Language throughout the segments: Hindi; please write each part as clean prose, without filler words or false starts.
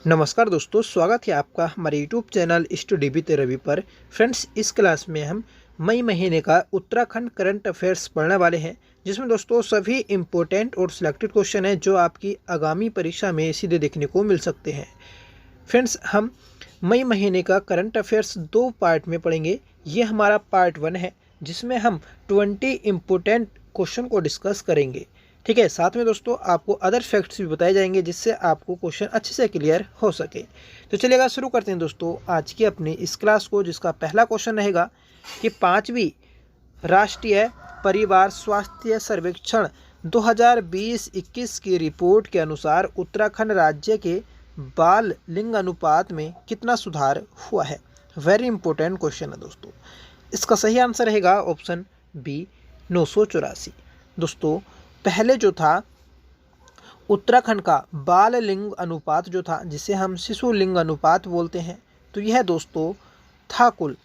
नमस्कार दोस्तों, स्वागत है आपका हमारे YouTube channel study with Ravi पर। फ्रेंड्स, इस क्लास में हम मई महीने का उत्तराखंड करंट अफेयर्स पढ़ने वाले हैं, जिसमें दोस्तों सभी इम्पोर्टेंट और सिलेक्टेड क्वेश्चन हैं जो आपकी आगामी परीक्षा में सीधे देखने को मिल सकते हैं। फ्रेंड्स, हम मई महीने का करंट अफेयर्स 2 पार्ट में पढ़ेंगे। ये हमारा पार्ट 1 है, जिसमें हम 20 इम्पोर्टेंट क्वेश्चन को डिस्कस करेंगे। ठीक है, साथ में दोस्तों आपको अदर फैक्ट्स भी बताए जाएंगे, जिससे आपको क्वेश्चन अच्छे से क्लियर हो सके। तो चलिएगा शुरू करते हैं दोस्तों आज की अपनी इस क्लास को, जिसका पहला क्वेश्चन रहेगा कि 5वीं राष्ट्रीय परिवार स्वास्थ्य सर्वेक्षण 2020-21 की रिपोर्ट के अनुसार उत्तराखंड राज्य के बाल लिंग अनुपात में कितना सुधार हुआ है। वेरी इंपॉर्टेंट क्वेश्चन है दोस्तों। इसका सही आंसर रहेगा ऑप्शन बी 984। दोस्तों, पहले जो था उत्तराखंड का बाल लिंग अनुपात जो था, जिसे हम शिशु लिंग अनुपात बोलते हैं, तो यह दोस्तों था कुल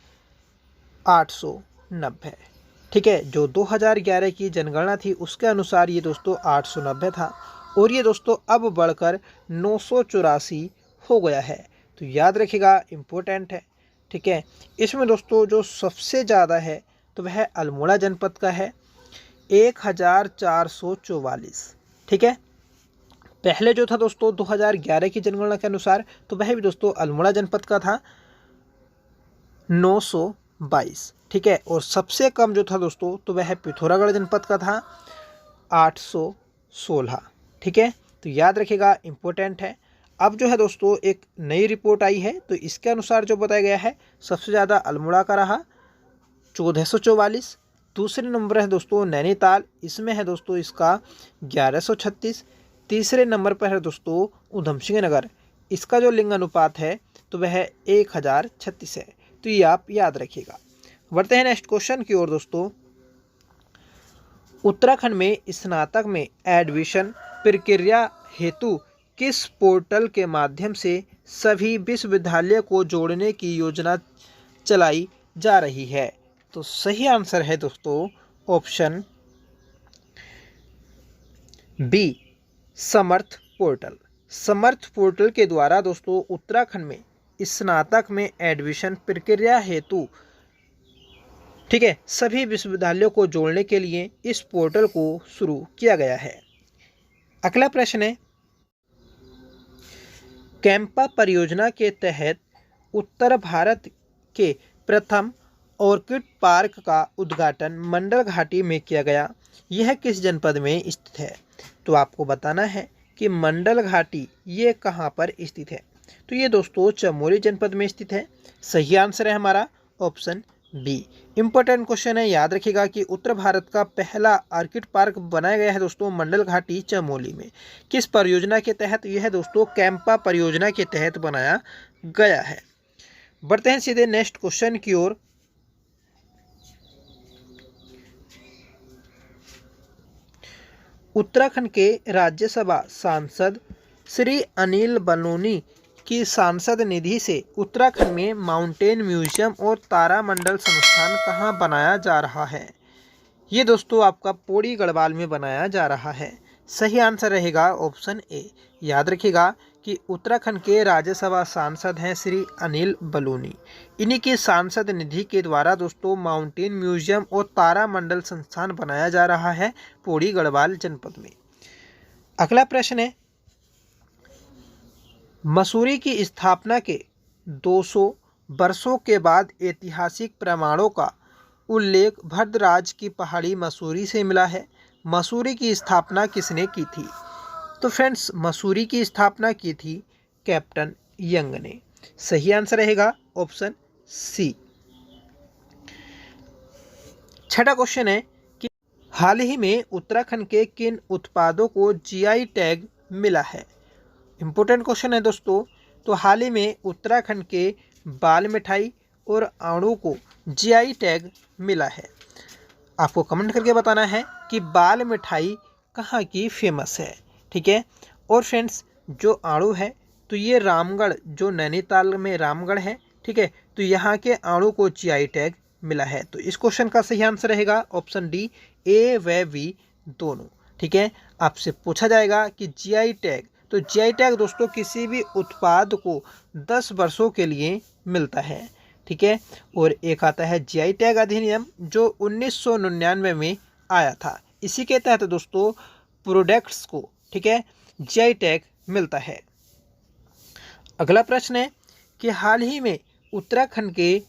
890। ठीक है, जो 2011 की जनगणना थी उसके अनुसार ये दोस्तों 890 था, और ये दोस्तों अब बढ़कर 984 हो गया है। तो याद रखिएगा, इम्पोर्टेंट है। ठीक है, इसमें दोस्तों जो सबसे ज़्यादा है तो वह अल्मोड़ा जनपद का है, 1444। ठीक है, पहले जो था दोस्तों 2011 की जनगणना के अनुसार, तो वह भी दोस्तों अल्मोड़ा जनपद का था 922। ठीक है, और सबसे कम जो था दोस्तों तो वह पिथौरागढ़ जनपद का था 816। ठीक है, तो याद रखिएगा, इम्पोर्टेंट है। अब जो है दोस्तों एक नई रिपोर्ट आई है, तो इसके अनुसार जो बताया गया है, सबसे ज़्यादा अल्मोड़ा का रहा 1444। दूसरे नंबर है दोस्तों नैनीताल, इसमें है दोस्तों इसका 1136। तीसरे नंबर पर है दोस्तों ऊधम सिंह नगर, इसका जो लिंग अनुपात है तो वह 1036 है। तो ये आप याद रखिएगा। बढ़ते हैं नेक्स्ट क्वेश्चन की ओर दोस्तों। उत्तराखंड में स्नातक में एडमिशन प्रक्रिया हेतु किस पोर्टल के माध्यम से सभी विश्वविद्यालयों को जोड़ने की योजना चलाई जा रही है। तो सही आंसर है दोस्तों ऑप्शन बी समर्थ पोर्टल। समर्थ पोर्टल के द्वारा दोस्तों उत्तराखंड में स्नातक में एडमिशन प्रक्रिया हेतु, ठीक है, सभी विश्वविद्यालयों को जोड़ने के लिए इस पोर्टल को शुरू किया गया है। अगला प्रश्न है, कैंपा परियोजना के तहत उत्तर भारत के प्रथम ऑर्किड पार्क का उद्घाटन मंडल घाटी में किया गया। यह किस जनपद में स्थित है। तो आपको बताना है कि मंडल घाटी ये कहाँ पर स्थित है। तो ये दोस्तों चमोली जनपद में स्थित है। सही आंसर है हमारा ऑप्शन बी। इंपॉर्टेंट क्वेश्चन है, याद रखिएगा कि उत्तर भारत का पहला ऑर्किड पार्क बनाया गया है दोस्तों मंडल घाटी चमोली में। किस परियोजना के तहत। यह दोस्तों कैंपा परियोजना के तहत बनाया गया है। बढ़ते हैं सीधे नेक्स्ट क्वेश्चन की ओर। उत्तराखंड के राज्यसभा सांसद श्री अनिल बलूनी की सांसद निधि से उत्तराखंड में माउंटेन म्यूजियम और तारामंडल संस्थान कहाँ बनाया जा रहा है। ये दोस्तों आपका पौड़ी गढ़वाल में बनाया जा रहा है। सही आंसर रहेगा ऑप्शन ए। याद रखिएगा कि उत्तराखंड के राज्यसभा सांसद हैं श्री अनिल बलूनी। इन्हीं की सांसद निधि के द्वारा दोस्तों माउंटेन म्यूजियम और तारामंडल संस्थान बनाया जा रहा है पौड़ी गढ़वाल जनपद में। अगला प्रश्न है, मसूरी की स्थापना के 200 वर्षों के बाद ऐतिहासिक प्रमाणों का उल्लेख भद्रराज की पहाड़ी मसूरी से मिला है। मसूरी की स्थापना किसने की थी। तो फ्रेंड्स, मसूरी की स्थापना की थी कैप्टन यंग ने। सही आंसर रहेगा ऑप्शन सी। छठा क्वेश्चन है कि हाल ही में उत्तराखंड के किन उत्पादों को जीआई टैग मिला है। इंपॉर्टेंट क्वेश्चन है दोस्तों। तो हाल ही में उत्तराखंड के बाल मिठाई और आड़ू को जीआई टैग मिला है। आपको कमेंट करके बताना है कि बाल मिठाई कहाँ की फेमस है। ठीक है, और फ्रेंड्स जो आड़ू है तो ये रामगढ़, जो नैनीताल में रामगढ़ है, ठीक है, तो यहाँ के आड़ू को जीआई टैग मिला है। तो इस क्वेश्चन का सही आंसर रहेगा ऑप्शन डी, ए व बी दोनों। ठीक है, आपसे पूछा जाएगा कि जीआई टैग, तो जीआई टैग दोस्तों किसी भी उत्पाद को 10 वर्षों के लिए मिलता है, ठीक है। और एक आता है जीआई टैग अधिनियम जो 1999 में आया था। इसी के तहत दोस्तों प्रोडक्ट्स को, ठीक है, जीआई टैग मिलता है। अगला प्रश्न है कि हाल ही में उत्तराखंड के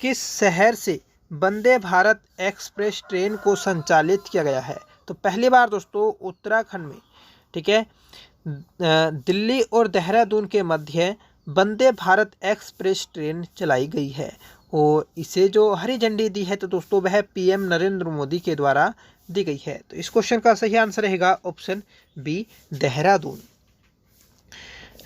किस शहर से वंदे भारत एक्सप्रेस ट्रेन को संचालित किया गया है? तो पहली बार दोस्तों उत्तराखंड में, ठीक है, दिल्ली और देहरादून के मध्य वंदे भारत एक्सप्रेस ट्रेन चलाई गई है और इसे जो हरी झंडी दी है तो दोस्तों वह पीएम नरेंद्र मोदी के द्वारा दी गई है। तो इस क्वेश्चन का सही आंसर रहेगा option B, Dehradun.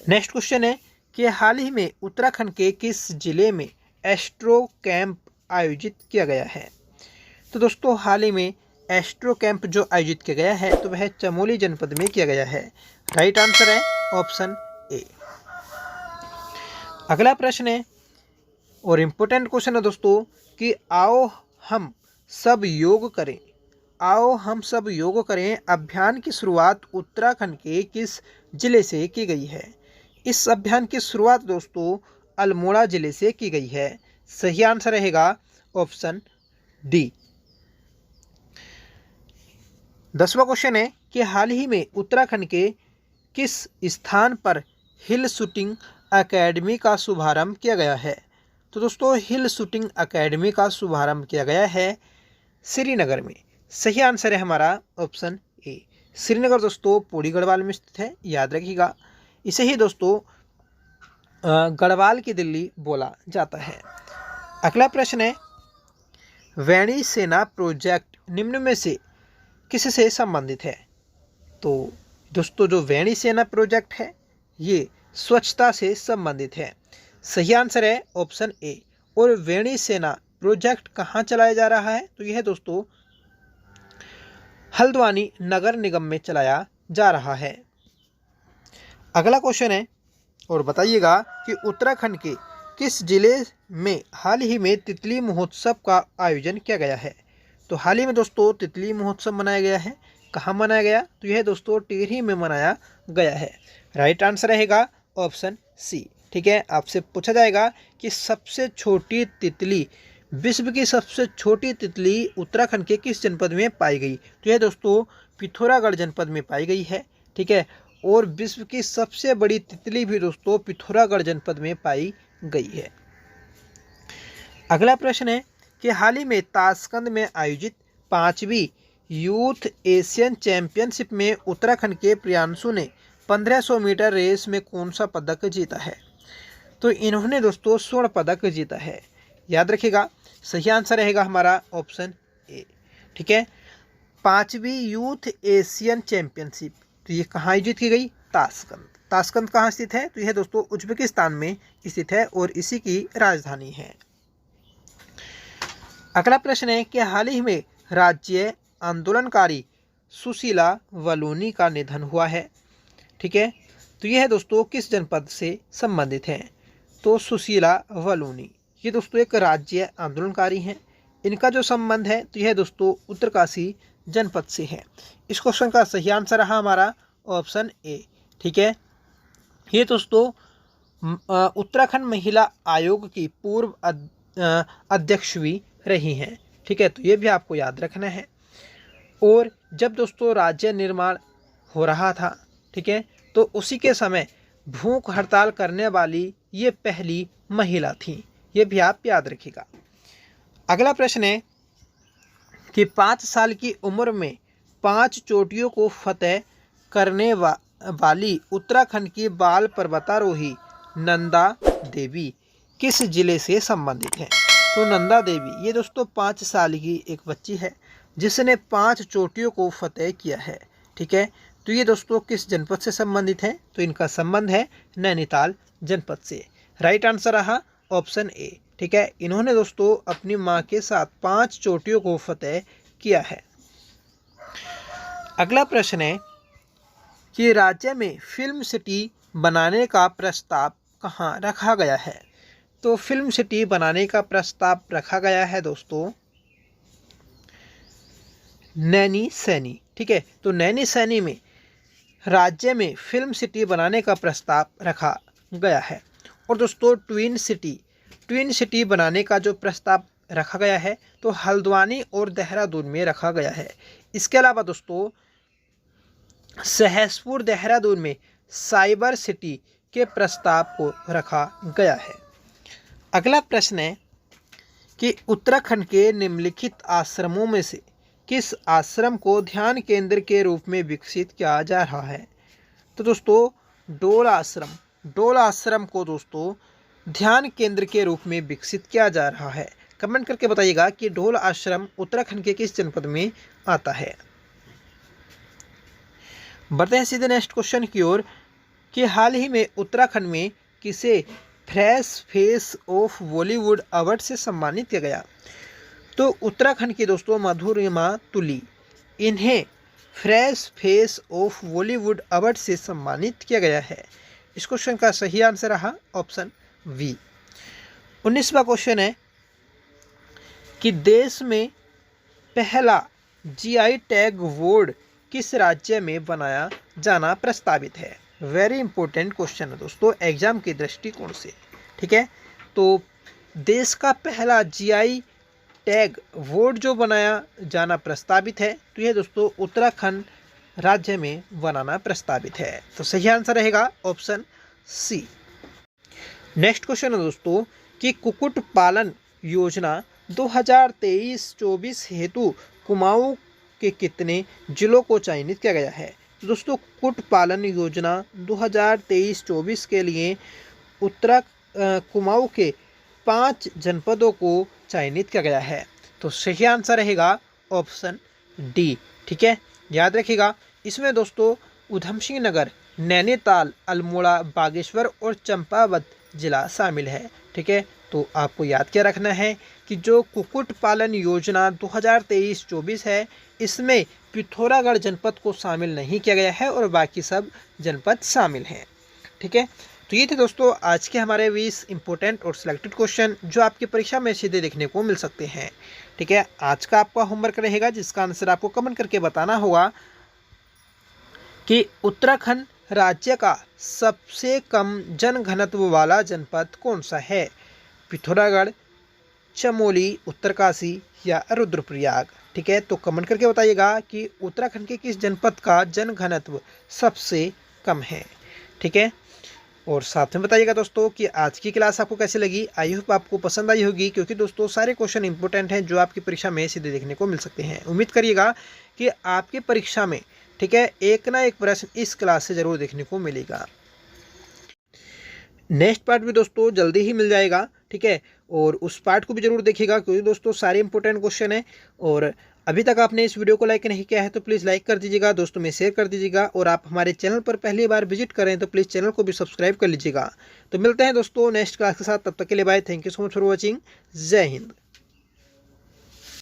Next question है कि हाल ही में उत्तराखंड के किस जिले में एस्ट्रो कैंप आयोजित किया गया है? तो दोस्तों हाल ही में एस्ट्रो कैंप जो आयोजित किया गया है तो वह चमोली जनपद में किया गया है। राइट आंसर है ऑप्शन ए। अगला प्रश्न है और इम्पोर्टेंट क्वेश्चन है दोस्तों कि आओ हम सब योग करें, आओ हम सब योग करें अभियान की शुरुआत उत्तराखंड के किस जिले से की गई है? इस अभियान की शुरुआत दोस्तों अल्मोड़ा जिले से की गई है। सही आंसर रहेगा ऑप्शन डी। 10वां क्वेश्चन है कि हाल ही में उत्तराखंड के किस स्थान पर हिल शूटिंग एकेडमी का शुभारंभ किया गया है? तो दोस्तों हिल शूटिंग एकेडमी का शुभारंभ किया गया है श्रीनगर में। सही आंसर है हमारा ऑप्शन ए। श्रीनगर दोस्तों पौड़ी गढ़वाल में स्थित है, याद रखिएगा। इसे ही दोस्तों गढ़वाल की दिल्ली बोला जाता है। अगला प्रश्न है वैणी सेना प्रोजेक्ट निम्न में से किससे संबंधित है? तो दोस्तों जो वैणी सेना प्रोजेक्ट है ये स्वच्छता से संबंधित है। सही आंसर है ऑप्शन ए। और वैणी सेना प्रोजेक्ट कहाँ चलाया जा रहा है? तो यह दोस्तों हल्द्वानी नगर निगम में चलाया जा रहा है। अगला क्वेश्चन है और बताइएगा कि उत्तराखंड के किस जिले में हाल ही में तितली महोत्सव का आयोजन किया गया है? तो हाल ही में दोस्तों तितली महोत्सव मनाया गया है। कहाँ मनाया गया? तो यह दोस्तों टिहरी में मनाया गया है। राइट आंसर रहेगा ऑप्शन सी, ठीक है। आपसे पूछा जाएगा कि सबसे छोटी तितली, विश्व की सबसे छोटी तितली उत्तराखंड के किस जनपद में पाई गई? तो यह दोस्तों पिथौरागढ़ जनपद में पाई गई है, ठीक है। और विश्व की सबसे बड़ी तितली भी दोस्तों पिथौरागढ़ जनपद में पाई गई है। अगला प्रश्न है कि हाल ही में ताशकंद में आयोजित 5वीं यूथ एशियन चैंपियनशिप में उत्तराखंड के प्रियांशु ने 1500 मीटर रेस में कौन सा पदक जीता है? तो इन्होंने दोस्तों स्वर्ण पदक जीता है, याद रखिएगा। सही आंसर रहेगा हमारा ऑप्शन ए, ठीक है। 5वीं यूथ एशियन चैंपियनशिप तो ये कहाँ आयोजित की गई? ताशकंद। ताशकंद कहाँ स्थित है? तो यह दोस्तों उज्बेकिस्तान में स्थित है और इसी की राजधानी है। अगला प्रश्न है कि हाल ही में राज्य आंदोलनकारी सुशीला वलोनी का निधन हुआ है, ठीक है। तो यह दोस्तों किस जनपद से संबंधित है? तो सुशीला वलोनी ये दोस्तों एक राज्य आंदोलनकारी हैं। इनका जो संबंध है तो यह दोस्तों उत्तरकाशी जनपद से है। इस क्वेश्चन का सही आंसर रहा हमारा ऑप्शन ए, ठीक है। ये दोस्तों उत्तराखंड महिला आयोग की पूर्व अध्यक्ष भी रही हैं, ठीक है। तो ये भी आपको याद रखना है। और जब दोस्तों राज्य निर्माण हो रहा था, ठीक है, तो उसी के समय भूख हड़ताल करने वाली ये पहली महिला थी, ये भी आप याद रखिएगा। अगला प्रश्न है कि 5 साल की उम्र में 5 चोटियों को फतेह करने वाली उत्तराखंड की बाल पर्वतारोही नंदा देवी किस जिले से संबंधित है? तो नंदा देवी ये दोस्तों 5 साल की एक बच्ची है जिसने 5 चोटियों को फतेह किया है, ठीक है। तो ये दोस्तों किस जनपद से संबंधित है? तो इनका संबंध है नैनीताल जनपद से। राइट आंसर रहा ऑप्शन ए, ठीक है। इन्होंने दोस्तों अपनी मां के साथ 5 चोटियों को फतेह किया है। अगला प्रश्न है कि राज्य में फिल्म सिटी बनाने का प्रस्ताव कहाँ रखा गया है? तो फिल्म सिटी बनाने का प्रस्ताव रखा गया है दोस्तों नैनी सैनी, ठीक है। तो नैनी सैनी में राज्य में फिल्म सिटी बनाने का प्रस्ताव रखा गया है? और दोस्तों ट्विन सिटी बनाने का जो प्रस्ताव रखा गया है तो हल्द्वानी और देहरादून में रखा गया है। इसके अलावा दोस्तों सहसपुर देहरादून में साइबर सिटी के प्रस्ताव को रखा गया है। अगला प्रश्न है कि उत्तराखंड के निम्नलिखित आश्रमों में से किस आश्रम को ध्यान केंद्र के रूप में विकसित किया जा रहा है? तो दोस्तों डोल आश्रम को दोस्तों ध्यान केंद्र के रूप में विकसित किया जा रहा है। कमेंट करके बताइएगा कि डोल आश्रम उत्तराखंड के किस जनपद में आता है। बढ़ते हैं सीधे नेक्स्ट क्वेश्चन की ओर कि हाल ही में उत्तराखंड में किसे fresh face of Bollywood award से सम्मानित किया गया? तो उत्तराखंड की दोस्तों मधुरिमा तुली, इन्हें fresh face of Bollywood award से सम्मानित किया गया है। इस क्वेश्चन का सही आंसर रहा ऑप्शन बी। 19वां क्वेश्चन है कि देश में पहला जीआई टैग बोर्ड किस राज्य में बनाया जाना प्रस्तावित है? वेरी इंपॉर्टेंट क्वेश्चन है दोस्तों एग्जाम के दृष्टिकोण से। ठीक है, तो देश का पहला जीआई टैग बोर्ड जो बनाया जाना प्रस्तावित है तो यह दोस्तों उत्तराखंड राज्य में बनाना प्रस्तावित है। तो सही आंसर रहेगा ऑप्शन सी। नेक्स्ट क्वेश्चन है दोस्तों कि कुक्कुट पालन योजना 2023-24 हेतु कुमाऊं के कितने जिलों को चयनित किया गया है? तो दोस्तों कुक्कुट पालन योजना 2023-24 के लिए कुमाऊं के 5 जनपदों को चयनित किया गया है। तो सही आंसर रहेगा ऑप्शन डी। ठीक है, याद रखिएगा इसमें दोस्तों उधम सिंह नगर, नैनीताल, अल्मोड़ा, बागेश्वर और चंपावत जिला शामिल है। ठीक है, तो आपको याद क्या रखना है कि जो कुक्कुट पालन योजना 2023-24 है इसमें पिथौरागढ़ जनपद को शामिल नहीं किया गया है और बाकी सब जनपद शामिल हैं। ठीक है, तो ये थे दोस्तों आज के हमारे 20 इंपॉर्टेंट और सिलेक्टेड क्वेश्चन जो आपकी परीक्षा में सीधे देखने को मिल सकते हैं। ठीक है, आज का आपका होमवर्क रहेगा जिसका आंसर आपको कमेंट करके बताना होगा कि उत्तराखंड राज्य का सबसे कम जनघनत्व वाला जनपद कौन सा है? पिथौरागढ़, चमोली, उत्तरकाशी या रुद्रप्रयाग? ठीक है, तो कमेंट करके बताइएगा कि उत्तराखंड के किस जनपद का जनघनत्व सबसे कम है। ठीक है, और साथ में बताइएगा दोस्तों कि आज की क्लास आपको कैसी लगी। आई होप आपको पसंद आई होगी क्योंकि दोस्तों सारे क्वेश्चन इंपॉर्टेंट हैं जो आपकी परीक्षा में सीधे देखने को मिल सकते हैं। उम्मीद करिएगा कि आपकी परीक्षा में ठीक है एक ना एक प्रश्न इस क्लास से जरूर देखने को मिलेगा। नेक्स्ट पार्ट भी दोस्तों जल्दी ही मिल जाएगा। ठीक है, और उस पार्ट को भी जरूर देखिएगा क्योंकि दोस्तों सारे इंपॉर्टेंट क्वेश्चन है। और अभी तक आपने इस वीडियो को लाइक नहीं किया है तो प्लीज़ लाइक कर दीजिएगा, दोस्तों में शेयर कर दीजिएगा और आप हमारे चैनल पर पहली बार विजिट करें तो प्लीज़ चैनल को भी सब्सक्राइब कर लीजिएगा। तो मिलते हैं दोस्तों नेक्स्ट क्लास के साथ, तब तक के लिए bye. Thank you so much for watching. जय हिंद।